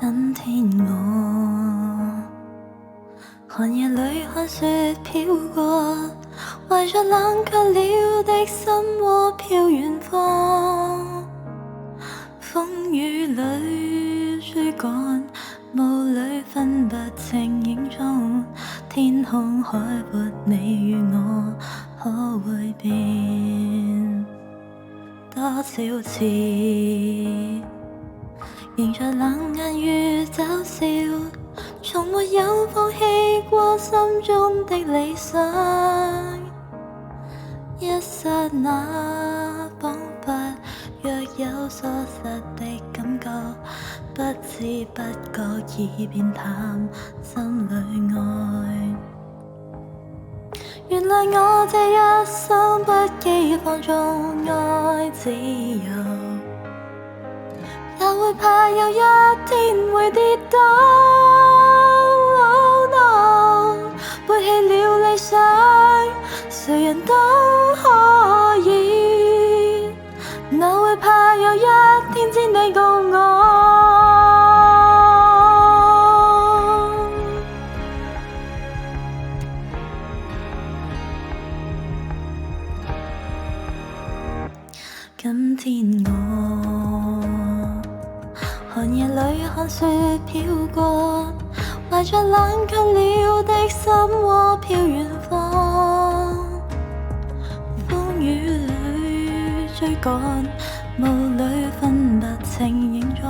今天我寒夜裏看雪飄過，懷着冷卻了的心窩飄遠方。風雨裏追趕，霧裏分不清影蹤。天空海闊，你與我可會變多少次？迎着冷眼與嘲笑，從沒有放棄過心中的理想。一剎那彷彿若有疏失的感覺，不知不覺已變淡心裏愛。原來我這一生不羈放縱愛自由，也會怕有一天會跌倒。Oh no， 背棄了理想，誰人都可以，哪會怕有一天只你共我。今天我寒夜裏看雪飄過，懷着冷卻了的心窩飄遠方。風雨裏追趕，霧裏分不清影蹤。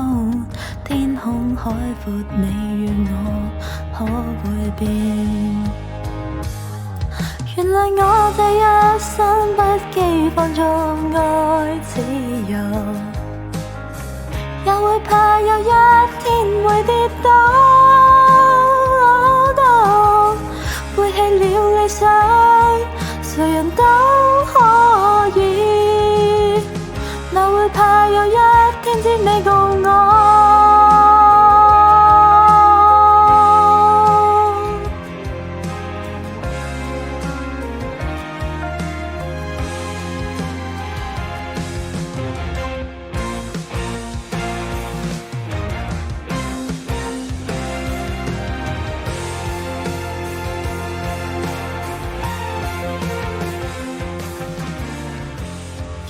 天空海闊，你與我可會變？原來我這一生不羈放縱愛自由，也會怕有一天會跌倒。Oh no， 背棄了理想，誰人都可以，哪會怕有一天只你共我。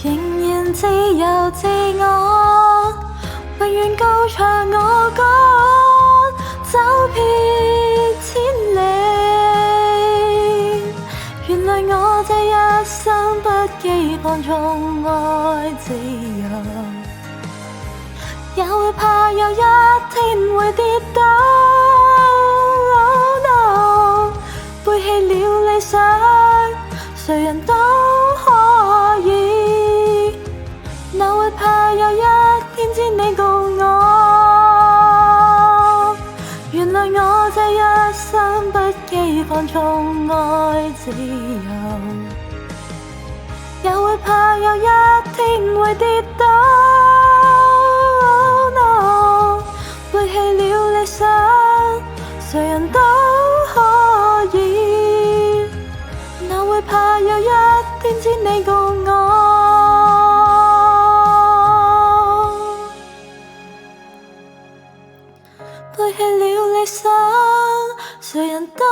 仍然自由自我，永遠高唱我歌，走遍千里。原來我這一生不羈放縱愛自由，也會怕有一天會跌倒。Oh no， 背棄了理想，誰人都可以，哪會怕有一天只你共我。原來我這一生不羈放縱愛自由，也會怕有一天會跌倒。Oh no， 背棄了理想，誰人都可以，哪會怕有一天只你共我。背棄了理想，誰人都